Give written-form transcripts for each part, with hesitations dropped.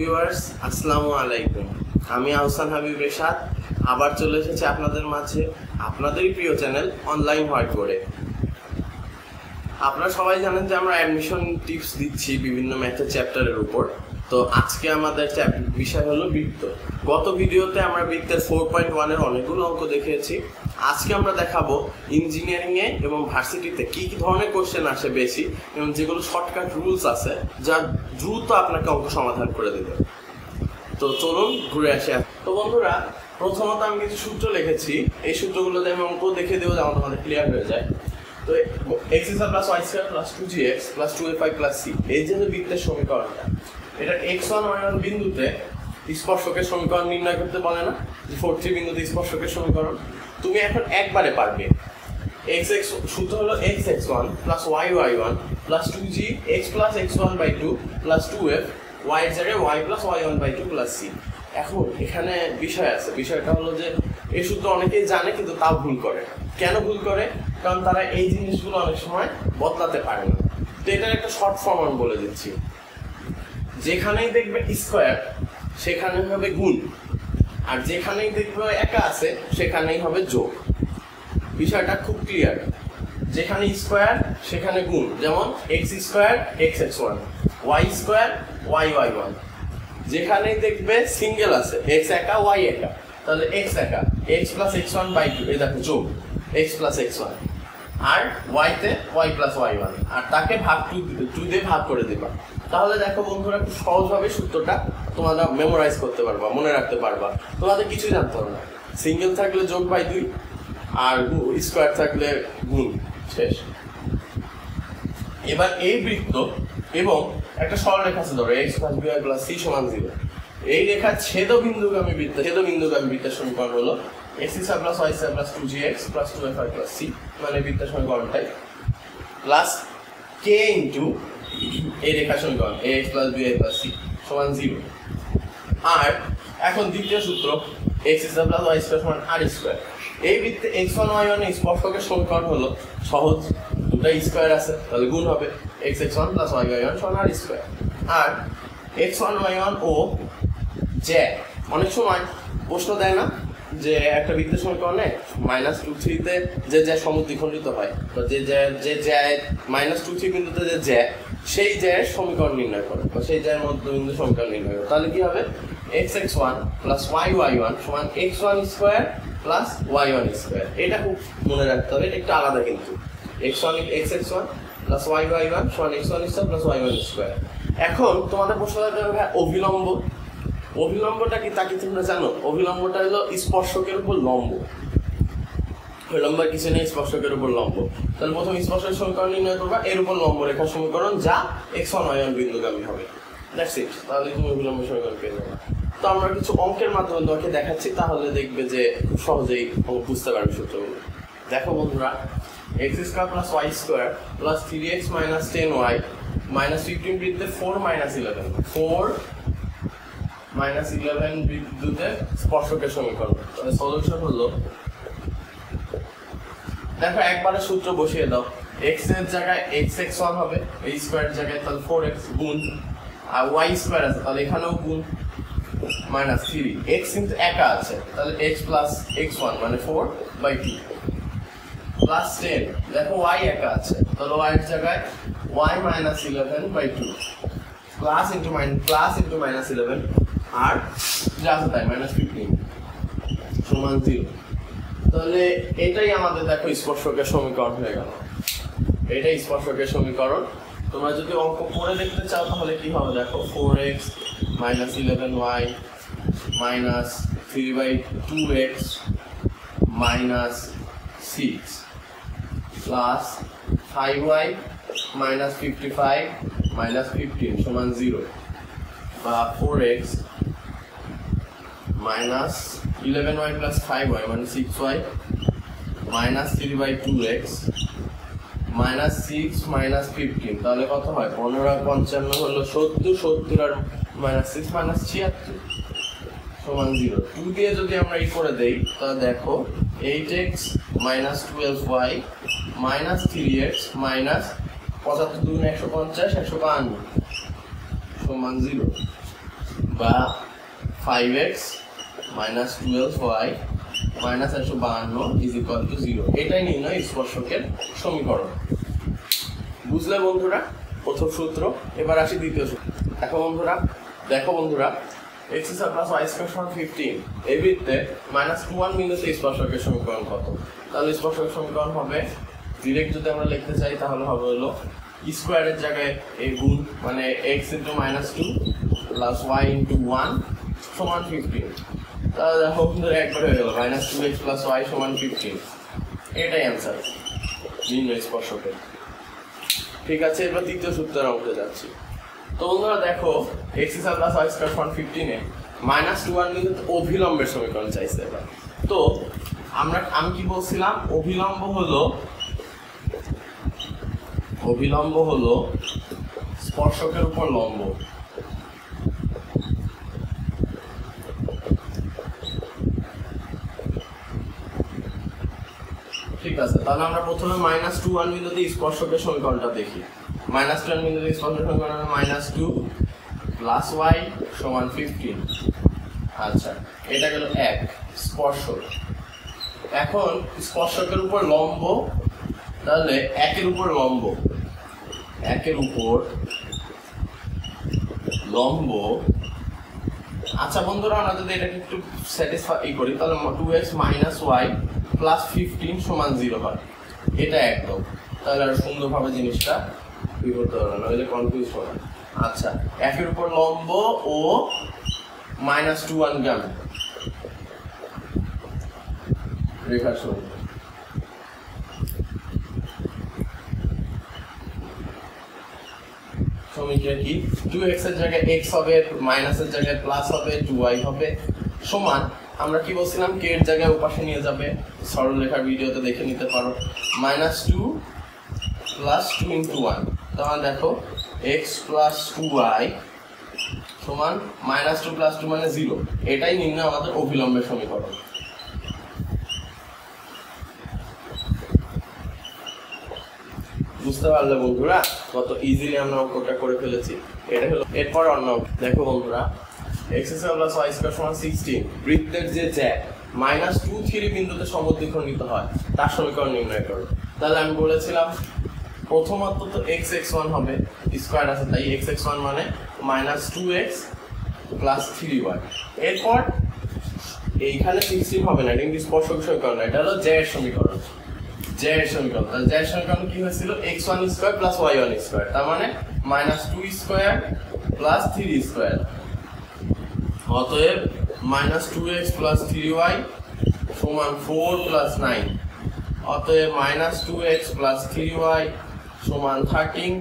Viewers আসসালামু আলাইকুম। আমি আহসান হাবিব রেশাদ আবার চলে এসেছি আপনাদের মাঝে আপনাদেরই প্রিয় চ্যানেল অনলাইন হোয়াইটবোর্ডে। আপনারা সবাই জানেন যে আমরা অ্যাডমিশন টিপস দিচ্ছি বিভিন্ন ম্যাথের চ্যাপ্টারের উপর। তো আজকে আমাদের বিষয় হলো বৃত্ত। গত ভিডিওতে আমরা বৃত্তের 4.1 এর অনেকগুলো অঙ্ক দেখিয়েছি। আজকে আমরা দেখাবো ইঞ্জিনিয়ারিং এ এবং ভার্সিটিতে কি কি ধরনের কোশ্চেন আসে বেশি এবং যেগুলো শর্টকাট রুলস আছে যা দ্রুত আপনাকে অঙ্ক সমাধান করে দেবে। তো চলুন ঘুরে আসি। তো বন্ধুরা, প্রথমত আমি কিছু সূত্র লিখেছি, এই সূত্রগুলোতে আমি অঙ্ক দেখে দেবো যেমন আমাদের ক্লিয়ার হয়ে যায়। তো x square plus y square plus 2gx plus 2a5 plus c, এই যে বৃত্তের সমীকরণটা, এটা x1 y1 বিন্দুতে স্পর্শকের সমীকরণ নির্ণয় করতে বলে না, যে 4 বিন্দুতে স্পর্শকের সমীকরণ। তুমি এখন একবারে পারবে। x সূত্র হলো x(x1) plus y(y1) plus 2gx plus x1/2 plus 2f y এর জায়গায় y plus y1/2 plus c। এখন এখানে বিষয় আছে, বিষয়টা হলো যে এই সূত্র অনেকেই জানে কিন্তু তাও ভুল করে। কেন ভুল করে? কারণ তারা এই জিনিসগুলো অনেক সময় বদলাতে পারে না। তো এটার একটা শর্ট ফর্ম আমি বলে দিচ্ছি। যেখানেই দেখবে স্কয়ার সেখানেই হবে গুণ, আর যেখানেই দেখবে একা আছে সেখানেই হবে যোগ। বিষয়টা খুব ক্লিয়ার। যেখানে স্কয়ার সেখানে গুণ, যেমন x square x(x1), y square y(y1). যেখানেই দেখবে সিঙ্গেল আছে x একা y একা, তাহলে x একা x প্লাস x1/2, এই দেখো যোগ x প্লাস x1, আর y তে y প্লাস y1, আর তাকে ভাগ 2 দিয়ে ভাগ করে দিবা। তাহলে দেখো বন্ধুরা, খুব সহজভাবে সূত্রটা তোমরা মেমোরাইজ করতে পারবা, মনে রাখতে পারবা। তোমাদের কিছুই জানতে হবে না, সিঙ্গেল থাকলে যোগ বাই 2 আর স্কয়ার থাকলে গুণ, শেষ। এবার এই বৃত্ত এবং একটা সরলরেখা আছে, ধরো x plus by plus c সমান 0। এই রেখার ছেদবিন্দুগামী বৃত্তের সমীকরণ হলো x square plus y square plus 2gx plus 2a5 plus c, মানে বৃত্তের সমীকরণটাই, প্লাস k ইনটু এই রেখার সমীকরণ ax plus by plus c সমান 0। আর এখন দ্বিতীয় সূত্র x square plus y square সমান r স্কয়ার। এই বৃত্তে x1 y1 এর স্পর্শকের সমীকরণ হলো সহজ, দুটো স্কয়ার আছে তাহলে গুণ হবে x(x1) প্লাস y(y1) সমান r স্কয়ার। আর x1 y1 ও জ্যা, অনেক সময় প্রশ্ন দেয় না যে একটা বৃত্তের সমীকরণে -2,3 তে যে জ্যা সমদ্বিখণ্ডিত হয়, তো যে জ্যা -2,3 বিন্দুতে যে জ্যা, সেই জ্যায়ের সমীকরণ নির্ণয় করে বা সেই জ্যায়ের মধ্যবিন্দু সমীকরণ নির্ণয় করে। তাহলে কি হবে? x(x1) প্লাস y(y1) সমান x1 square plus y1 square. এটা খুব মনে রাখতে হবে, এটা একটু আলাদা কিন্তু। x(x1) প্লাস y(y1) সমান x1 square plus y1 square. এখন তোমাদের প্রশ্ন হবে অভিলম্ব। অভিলম্বটা কি তা কি তোমরা জানো? অভিলম্বটা হলো স্পর্শকের উপর লম্ব। লম্বা কিছু নেই, স্পর্শকের উপর লম্ব। তাহলে প্রথম স্পর্শকের সমীকরণ নির্ণয় করবা, এর উপর লম্ব রেখার সমীকরণ, যা x1 y1 বিন্দুগামী হবে। That's it. তাহলে তুমি অভিলম্ব সমীকরণ পেয়ে যাবে। তো আমরা কিছু অঙ্কের মাধ্যমে তোমাকে দেখাচ্ছি, তাহলে দেখবে যে খুব সহজেই বুঝতে পারবে সূত্রগুলো। দেখো বন্ধুরা, x square plus y square plus 3x minus 10y minus 15 বৃত্তে 4 মাইনাস 11, 4 মাইনাস 11 বিন্দুতে স্পর্শকের সমীকরণ। তাহলে সলিউশন হলো, দেখো একবারে সূত্র বসিয়ে দাও। x এর জায়গায় x(x1) হবে, এই স্কয়ারের জায়গায় তাহলে 4x গুণ, আর y স্কয়ার আছে তাহলে এখানেও গুণ, মাইনাস 3, x কিন্তু একা আছে তাহলে x প্লাস x1 মানে 4/2 প্লাস 10, দেখো y একা আছে তাহলে y এর জায়গায় y minus 11/2 plus into minus 11 আর যা আছে তাই মাইনাস 15 সমান 0। তাহলে এটাই আমাদের দেখো স্পর্শকের সমীকরণ হয়ে গেল। এটাই স্পর্শকের সমীকরণ। তোমরা যদি অঙ্ক করে দেখতে চাও তাহলে কি হবে? দেখো 4x minus 11y minus 3/2x minus 6 plus 5y minus 55 minus 15 সমান 0, বা 4x minus 11y plus 5y মানে 6y minus 3/2x minus 6 minus 15, তাহলে কত হয়? 15 আর 55 হলো 70, 70 আর মাইনাস 6 মাইনাস 76 সমান 0। 2 দিয়ে যদি আমরা এই করে দেই তাহলে দেখো 8x minus 12y minus 3x minus 75 × 150 152 সমান 0। বা 5x minus 12y minus 152 is equal to 0 এটাই নির্ণয় স্পর্শকের সমীকরণ। বুঝলে বন্ধুরা প্রথম সূত্র। এবার আসি দ্বিতীয় সূত্র। দেখো বন্ধুরা x square plus y square সমান 15 এই বৃত্তে -1 বিন্দুতে স্পর্শকের সমীকরণ কত? তাহলে স্পর্শকের সমীকরণ হবে ডাইরেক্ট যদি আমরা লিখতে চাই তাহলে হবে হলো স্কয়ারের জায়গায় a গুণ মানে x * -2 প্লাস y * 1 সমান 15। তাহলে দেখো বন্ধুরা একবার হয়ে গেল -2x + y সমান 15। এটাই आंसर নির্ণয় স্পর্শকের। ঠিক আছে, এবার দ্বিতীয় সূত্রের অঙ্কে যাচ্ছি। তো বন্ধুরা দেখো x square plus y square সমান 15 এ -1 বিন্দুতে অভিলম্বের সমীকরণ চাইছে। এবার তো আমি কি বলছিলাম, অভিলম্ব হলো স্পর্শকের উপর লম্ব। ঠিক আছে, তাহলে আমরা প্রথমে -21 বিন্দুতে স্পর্শকের সমীকরণটা দেখি। -21 বিন্দুতে স্পর্শকের সমীকরণ হবে -2 প্লাস y সমান 15। আচ্ছা, এটা গেল এক স্পর্শক। এখন স্পর্শকের উপর লম্ব, তাহলে একের উপর লম্ব। আচ্ছা বন্ধুরা, আমরা যদি এটাকে একটু স্যাটিসফাই করি তাহলে 2x - y প্লাস 15 সমান 0 হয়। এটা একদম, তাহলে আর সুন্দরভাবে জিনিসটা কি করতে পারবে না, নইলে কনফিউজ হবে। আচ্ছা, একের উপর লম্ব ও -21 গ্রাম রেখার সঙ্গে সমীকরণ কি 2x এর জায়গায় x হবে, মাইনাসের জায়গায় প্লাস হবে, 2y হবে সমান, আমরা কি বলছিলাম k এর জায়গায় ওপাশে নিয়ে যাবে, সরলরেখার ভিডিওতে দেখে নিতে পারো। -2 প্লাস 2 * 1, তাহলে দেখো x প্লাস 2y সমান -2 প্লাস 2 মানে 0। এটাই নির্ণয় আমাদের অভিলম্বের সমীকরণ। বুঝতে পারলে বন্ধুরা কত ইজিলি আমরা অঙ্কটা করে ফেলেছি। এটা হলো এরপর অন্য অঙ্ক। দেখো বন্ধুরা x square plus y square সমান 16 বৃত্তের যে জ্যা -2, 3 বিন্দুতে সমদ্বিখণ্ডিত হয় তার সমীকরণ নির্ণয় করো। তাহলে আমি বলেছিলাম প্রথমত তো x(1) হবে, স্কয়ার আছে তাই x(1) মানে -2x প্লাস 3y। এরপর এইখানে 16 হবে না, এটা কিন্তু স্পর্শক সমীকরণ না, এটা হলো জ্যা এর সমীকরণ। তাহলে জ্যা এর সমীকরণ কি হয়েছিল x1² প্লাস y1², তার মানে -2² প্লাস 3²। অতএব -2x প্লাস 3y সমান 4 প্লাস 9। অতএব -2x প্লাস 3y সমান 13।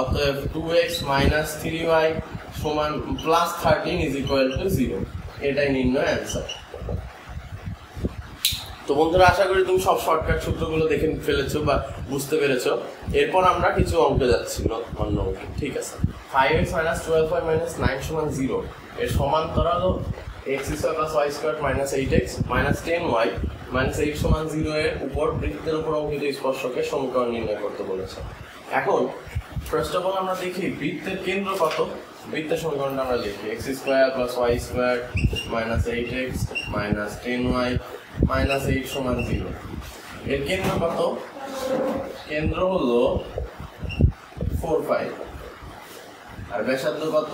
অতএব 2x মাইনাস 3y সমান প্লাস 13 ইজ ইকুয়াল টু 0। এটাই নির্ণয় অ্যান্সার। তো বন্ধুরা আশা করি তুমি সব শর্টকাট সূত্রগুলো দেখে ফেলেছো বা বুঝতে পেরেছো। এরপর আমরা কিছু অঙ্কে যাচ্ছি অন্য অঙ্কে। ঠিক আছে, 5x - 12y - 9 সমান 0 এর সমান্তরাল x square plus y square - 8x - 10y - 8 সমান 0 এর উপর বৃত্তের উপর অঙ্কিত স্পর্শকের সমীকরণ নির্ণয় করতে বলেছে। এখন ফার্স্ট অফ অল আমরা দেখি বৃত্তের কেন্দ্র কত। বৃত্তের সমীকরণটা আমরা লিখি x square plus y square - 8x - 10y - 8 সমান 0। এর কেন্দ্র কত? কেন্দ্র হলো 4, 5। আর ব্যাসার্ধ কত?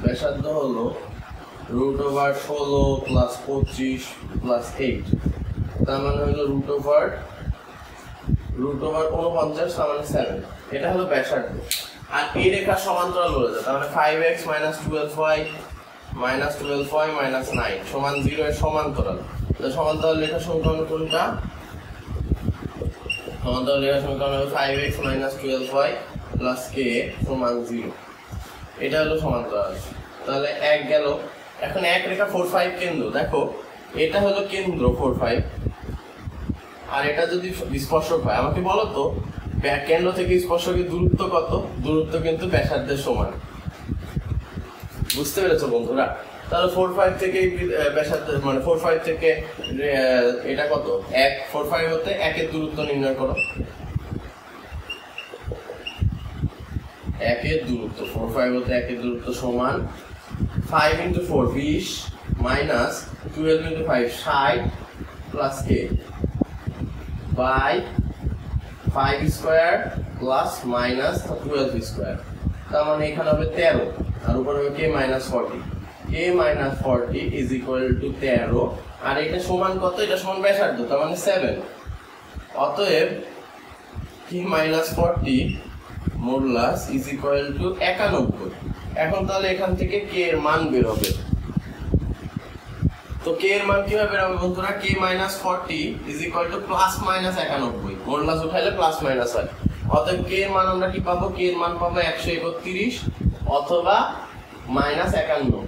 ব্যাসার্ধ হলো √16 প্লাস 25 প্লাস 8, তার মানে হলো √49 তার মানে 7। এটা হলো ব্যাসার্ধ। আর এই রেখার সমান্তরাল বলেছে, তার মানে 5x - 12y - 9 সমান 0 এর সমান্তরাল। তো সমান্তরাল রেখার সমীকরণ কোনটা? সমান্তরাল রেখার সমীকরণ হলো 5x - 12y প্লাস k সমান 0। এটা হলো সমান্তরাল। তাহলে 1 গেল। এখন এক রেখা 4, 5 কেন্দ্র। দেখো এটা হলো কেন্দ্র 4, 5, আর এটা যদি স্পর্শক হয়, আমাকে বলো তো কেন্দ্র থেকে স্পর্শকের দূরত্ব কত? দূরত্ব কিন্তু ব্যাসার্ধের সমান। বুঝতে পেরেছো বন্ধুরা? তাহলে 4, 5 থেকে ব্যাসার্ধ মানে 4, 5 থেকে এটা কত? 1। 4, 5 হতে 1 এর দূরত্ব নির্ণয় করো। একের দূরত্ব 4 5 হতে একের দূরত্ব সমান 5 into 4 20 minus 12 into 5 60 plus k by 5 square plus minus 12 square, তার মানে এখানে হবে 13 আর উপরে হবে k minus 40, k minus 40 is equal to 13 আর এটা সমান কত? এটা সমান ব্যাসার্ধ, তার মানে 7। অতএব k minus 40 modulus is equal to 91। এখন তাহলে এখান থেকে k এর মান বের হবে। তো k এর মান কিভাবে বের হবে বন্ধুরা? k minus 40 is equal to plus minus 91, modulus উঠাইলে প্লাস মাইনাস হয়। অতএব k এর মান আমরা কি পাবো? k এর মান পাবো 131 অথবা মাইনাস 51।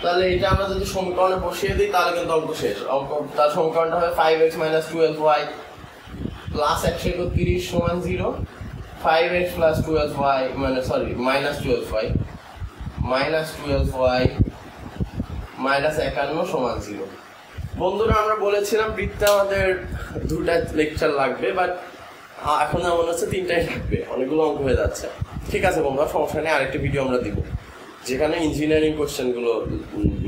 তাহলে এটা আমরা যদি সমীকরণে বসিয়ে দিই তাহলে কিন্তু অঙ্ক শেষ। অঙ্ক তার সমীকরণটা হবে 5x minus 12y plus 131 সমান 0, 5x plus 12y মানে sorry minus 12y minus 12y minus 51 সমান 0। বন্ধুরা আমরা বলেছিলাম বৃত্তে আমাদের দুটা লেকচার লাগবে, বাট এখন মনে হচ্ছে তিনটাই লাগবে, অনেকগুলো অঙ্ক হয়ে যাচ্ছে। ঠিক আছে বন্ধুরা, সমস্যা নেই, আরেকটি ভিডিও আমরা দিব যেখানে ইঞ্জিনিয়ারিং কোশ্চেনগুলো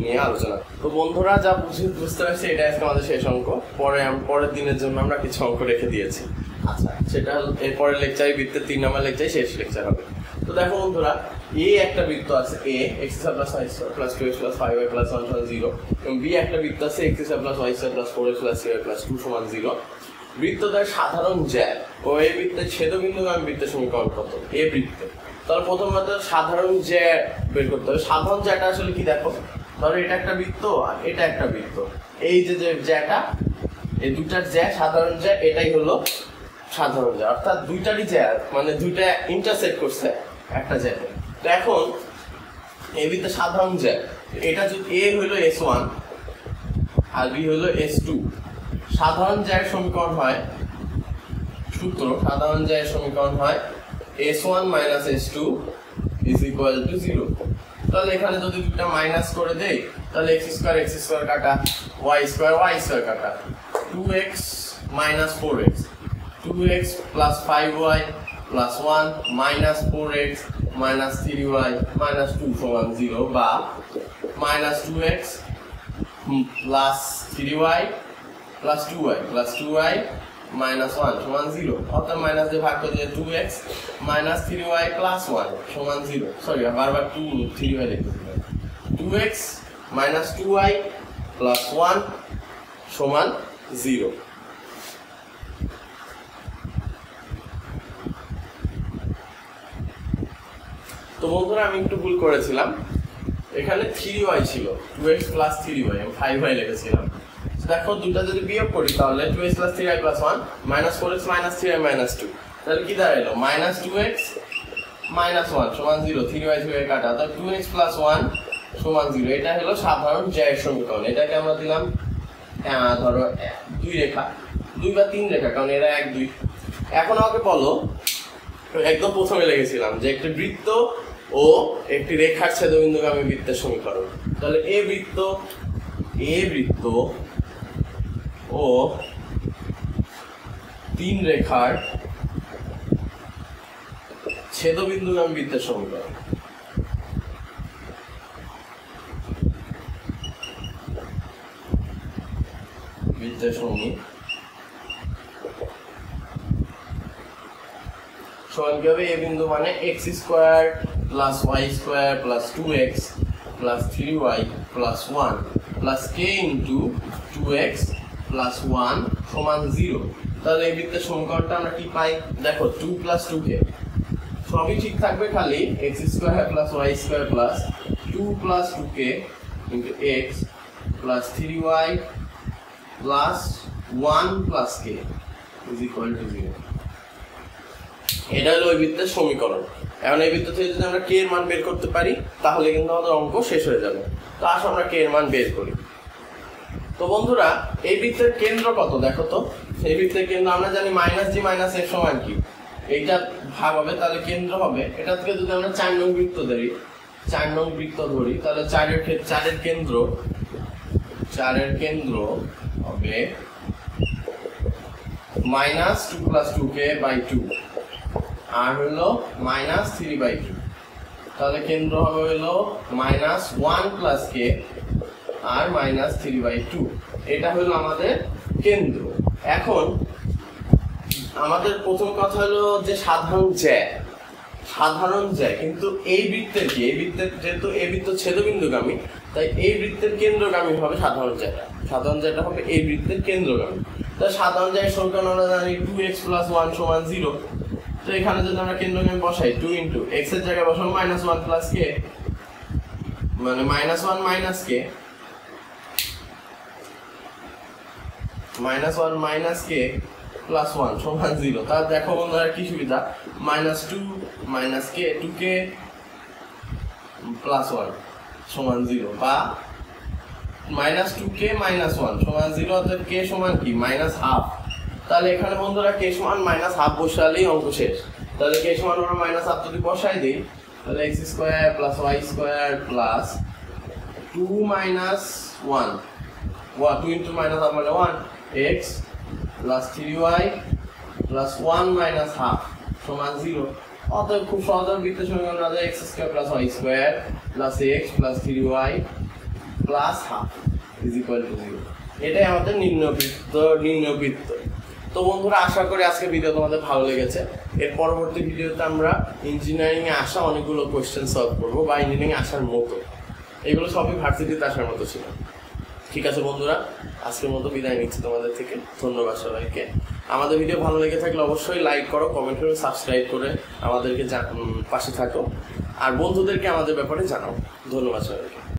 নিয়ে আলোচনা। তো বন্ধুরা যা বুঝতে পারছি এটা আজকে আমাদের শেষ অঙ্ক। পরের দিনের জন্য আমরা কিছু অঙ্ক রেখে দিয়েছি। আচ্ছা, সেটা এরপরের লেকচারে বৃত্তের 3 নম্বর লেকচারে শেষ লেকচার হবে। তো দেখো বন্ধুরা, এ একটা বৃত্ত আছে a x square plus y square plus 2x plus 5y plus 1 সমান 0, এবং b একটা বৃত্ত আছে x square plus y square plus 4x plus 3y plus 2 সমান 0। বৃত্তটার সাধারণ জ্যা ও এই বৃত্তের ছেদবিন্দুগামী বৃত্তের সমীকরণ কত? এ বৃত্তে। তাহলে প্রথমত সাধারণ জ্যা বের করতে হবে। সাধারণ জ্যাটা আসলে কি দেখো, ধরো এটা একটা বৃত্ত আর এটা একটা বৃত্ত, এই যে জ্যাটা, এই দুটার জ্যা সাধারণ জ্যা, এটাই হলো সাধারণ জ্যা, অর্থাৎ দুইটারই জ্যা মানে দুইটা ইন্টারসেক্ট করছে একটা জ্যাতে। তো এখন এই বৃত্তের সাধারণ জ্যা, এটা যদি এ হলো S1 আর বি হলো S2, সাধারণ জ্যার সমীকরণ হয়, সূত্র সাধারণ জ্যার সমীকরণ হয় S1 minus S2 is equal to 0। তাহলে এখানে যদি দুটো মাইনাস করে দেই তাহলে x স্কয়ার কাটা, y স্কয়ার কাটা, 2x minus 4x, 2x plus 5y plus 1 minus 4x minus 3y minus 2 সমান 0, বা minus 2x plus 3y plus 2y minus 1 সমান 0, অর্থাৎ মাইনাস দিয়ে ভাগ করে দিয়ে 2x minus 3y plus 1 সমান 0, সরি বারবার 2 3y লিখতে হবে, 2x minus 2y plus 1 সমান 0। তো বন্ধুরা আমি একটু ভুল করেছিলাম, এখানে 3y ছিল, 2x plus 3y আমি 5y লিখেছিলাম। দেখো দুটো যদি বিয়োগ করি তাহলে 2x plus 3y plus 1 minus 4x minus 3y minus 2, তাহলে কি দাঁড়ালো? minus 2x minus 1 সমান 0, 3y কাটা, তাহলে 2x plus 1 সমান 0। এটা হলো সাধারণ জ্যায়ের সমীকরণ। এটাকে আমরা দিলাম ধরো 2 রেখা, 2 বা 3 রেখা, কারণ এরা 1 2। এখন আমাকে বলো, একদম প্রথমে লিখেছিলাম যে একটি বৃত্ত ও একটি রেখার ছেদবিন্দুগামী বৃত্তের সমীকরণ। তাহলে এ বৃত্ত ও 3 রেখার ছেদবিন্দুগামী বৃত্তের সমীকরণ। বৃত্তের সমীকরণ সমান কি হবে? এ বিন্দু মানে x square plus y square plus 2x plus 3y plus 1 plus k into 2x plus 1 সমান 0। তাহলে এই বৃত্তের সমীকরণটা আমরা কি পাই? দেখো 2 প্লাস 2k সবই ঠিক থাকবে, খালি x square plus y square plus 2 plus 2k into x plus 3y plus 1 plus k is equal to 0। এটা হলো ওই বৃত্তের সমীকরণ। এখন এই বৃত্ত থেকে যদি আমরা k এর মান বের করতে পারি তাহলে কিন্তু আমাদের অঙ্ক শেষ হয়ে যাবে। তো আসো আমরা k এর মান বের করি। তো বন্ধুরা এই বৃত্তের কেন্দ্র কত দেখো তো? এই বৃত্তের কেন্দ্র আমরা জানি মাইনাস জি মাইনাস এর সমান কি, এইটা ভাগ হবে তাহলে কেন্দ্র হবে। এটা থেকে যদি আমরা 4 নং বৃত্ত ধরি, 4 নং বৃত্ত ধরি তাহলে 4 এর কেন্দ্র হবে -2 + 2k/2 আর হলো -3/2। তাহলে কেন্দ্র হবে হলো -1 + k আর -3/2। এটা হলো আমাদের কেন্দ্র। এখন আমাদের প্রথম কথা হলো যে সাধারণ জ্যা কিন্তু এই বৃত্তের কি, এই বৃত্তের যেহেতু এই বৃত্ত ছেদবিন্দুগামী, তাই এই বৃত্তের কেন্দ্রগামী হবে সাধারণ জ্যাটা হবে এই বৃত্তের কেন্দ্রগামী। তাই সাধারণ জ্যায়ের সমীকরণ আমরা জানি 2x + 1 = 0। তো এখানে যদি আমরা কেন্দ্রগামী বসাই 2 × x এর জায়গায় বসাবো -1 + k, মানে -1 - k -1 - k + 1 = 0। তাহলে দেখো বন্ধুরা কি সুবিধা, -2 - k 2k + 1 = 0, বা -2k - 1 = 0, অর্থাৎ k সমান কি -1/2। তাহলে এখানে বন্ধুরা k সমান -1/2 বসালেই অঙ্ক শেষ। তাহলে k সমান আমরা -1/2 যদি বসাই দিই, তাহলে x² + y² + 2 - 1 2 × -1 মানে 1 x + 3y + 1 - 1/2 = 0। অতএব খুব সহজে বৃত্তের সমীকরণ আছে x² + y² + x + 3y + 1/2 = 0। এটাই আমাদের নিম্নবৃত্ত। তো বন্ধুরা, আশা করি আজকে ভিডিও তোমাদের ভালো লেগেছে। এর পরবর্তী ভিডিওতে আমরা ইঞ্জিনিয়ারিং এ আসা অনেকগুলো কোশ্চেন সলভ করবো, বা ইঞ্জিনিয়ারিং আসার মতো, এগুলো সবই ভার্সিটিতে আসার মতো ছিল। ঠিক আছে বন্ধুরা, আজকের মতো বিদায় নিচ্ছি তোমাদের থেকে। ধন্যবাদ সবাইকে। আমাদের ভিডিও ভালো লেগে থাকলে অবশ্যই লাইক করো, কমেন্ট করো, সাবস্ক্রাইব করে আমাদেরকে পাশে থাকো, আর বন্ধুদেরকে আমাদের ব্যাপারে জানাও। ধন্যবাদ সবাইকে।